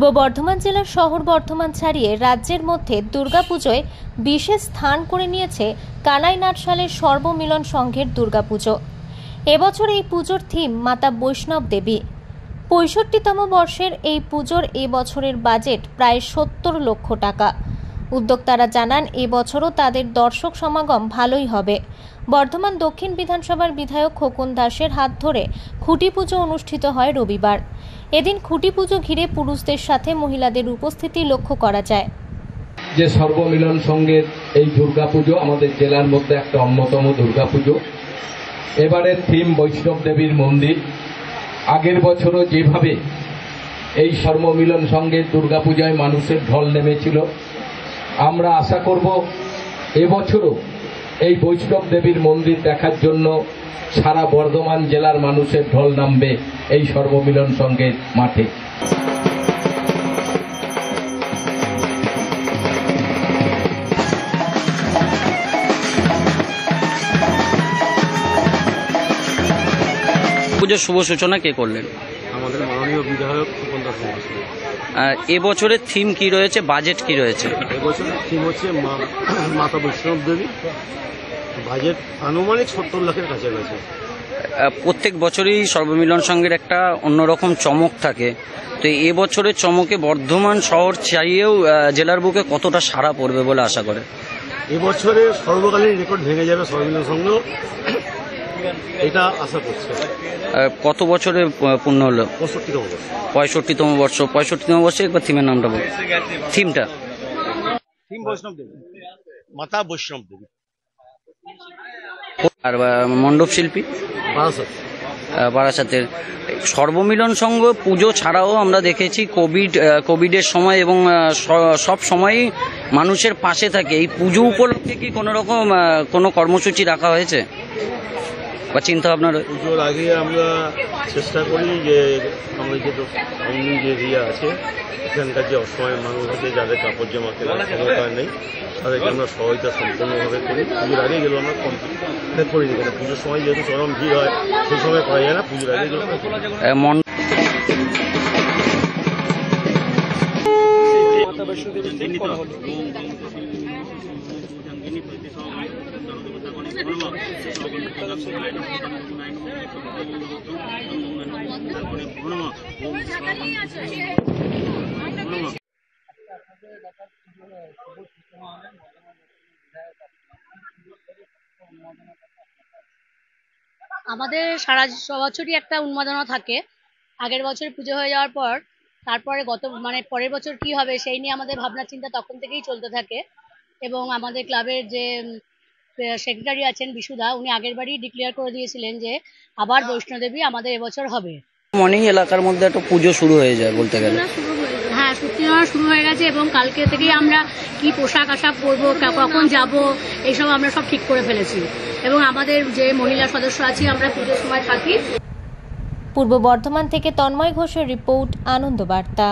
পূর্ব বর্ধমান জেলার শহর বর্ধমান ছাড়িয়ে রাজ্যের মধ্যে দুর্গাপুজোয় বিশেষ স্থান করে নিয়েছে কানাই নাটশালের সর্বমিলন সংঘের দুর্গাপুজো। এবছর এই পুজোর থিম মাতা বৈষ্ণব দেবী। ৬৫তম বর্ষের এই পুজোর এবছরের বাজেট প্রায় ৭০ লক্ষ টাকা। উদ্যোক্তারা জানান এবছরও তাদের দর্শক সমাগম ভালোই হবে। বর্ধমান দক্ষিণ বিধানসভার বিধায়ক খোকন দাসের হাত ধরে খুঁটি পুজো অনুষ্ঠিত হয় রবিবার। এদিন খুঁটি পুজো ঘিরে পুরুষদের সাথে মহিলাদের উপস্থিতি লক্ষ্য করা যায়। যে সর্বমিলন সংঘের এই দুর্গাপুজো আমাদের জেলার মধ্যে একটা অন্যতম দুর্গাপুজো। এবারের থিম বৈষ্ণব দেবীর মন্দির। আগের বছরও যেভাবে এই সর্বমিলন সংঘের দুর্গাপূজায় মানুষের ঢল নেমেছিল, আমরা আশা করব এবছরও এই বৈষ্ণব দেবীর মন্দির দেখার জন্য সারা বর্ধমান জেলার মানুষের ঢল নামবে এই সর্বমিলন সংঘের মাঠে। পুজোর শুভ সূচনা কে করলেন? আমাদের মাননীয় বিধায়ক খোকন দাস মহাশয়। এবছরের থিম কি রয়েছে, বাজেট কি রয়েছে? এবছরের থিম হচ্ছে মাতা বৈষ্ণব দেবী। বাজেট আনুমানিক ৭০ লাখের কাছাকাছি। প্রত্যেক বছরই সর্বমিলন সংঘের একটা অন্যরকম চমক থাকে, তো এবছরের চমকে বর্ধমান শহর চাইয়েও জেলার বুকে কতটা সাড়া পড়বে বলে আশা করে? এবছরে সর্বকালীন রেকর্ড ভেঙে যাবে সর্বমিলন সংঘ, এটা আশা করছে। কত বছরে পূর্ণ হলো? ৬৫তম বর্ষ। ৬৫তম বর্ষ। ৬৫তম বর্ষে একবার থিমের নামটা বল। থিমটা থিম বৈষ্ণব দেবী, মাতা বৈষ্ণব দেবী। আর মণ্ডপ শিল্পী বারাসাতের। সর্বমিলন সংঘ পুজো ছাড়াও আমরা দেখেছি কোভিডের সময় এবং সব সময়ই মানুষের পাশে থাকে। এই পুজো উপলক্ষে কি কোনো রকম কোনো কর্মসূচি রাখা হয়েছে বা চিন্তা ভাবনা? পুজোর আগে আমরা চেষ্টা করি যে আমাদের যে এরিয়া আছে এখানকার যে অসহায় মানুষ আছে, যাদের কাপড় জামা কেনার ক্ষমতা নেই, তাদেরকে আমরা সহায়তা সম্পূর্ণভাবে করি। পুজোর আগে গেলেও আমরা কমপ্লিট করি না, পুজোর সময় যেহেতু চরম ভিড় হয় সেই সময় করা যায় না। পুজোর আগে গেলেও আমাদের সারা বছরই একটা উন্মাদনা থাকে। আগের বছর পুজো হয়ে যাওয়ার পর তারপরে পরের বছর কি হবে সেই নিয়ে আমাদের ভাবনা চিন্তা তখন থেকেই চলতে থাকে। এবং আমাদের ক্লাবের যে সেক্রেটারি আছেন বিশুদা, উনি আগের বারই ডিক্লেয়ার করে দিয়েছিলেন যে আবার বৈষ্ণোদেবী আমাদের এবছর হবে। মনেই এলাকার মধ্যে একটা পুজো শুরু হয়ে যায় বলতে গেলে। হ্যাঁ, সত্যিকার শুরু হয়ে গেছে এবং কালকে থেকেই আমরা কি পোশাক আশাক পরবো, কখন যাব, এইসব আমরা সব ঠিক করে ফেলেছি। এবং আমাদের যে মহিলা সদস্য আছি আমরা পুজোর সময় থাকি। পূর্ব বর্ধমান থেকে তন্ময় ঘোষের রিপোর্ট, আনন্দ বার্তা।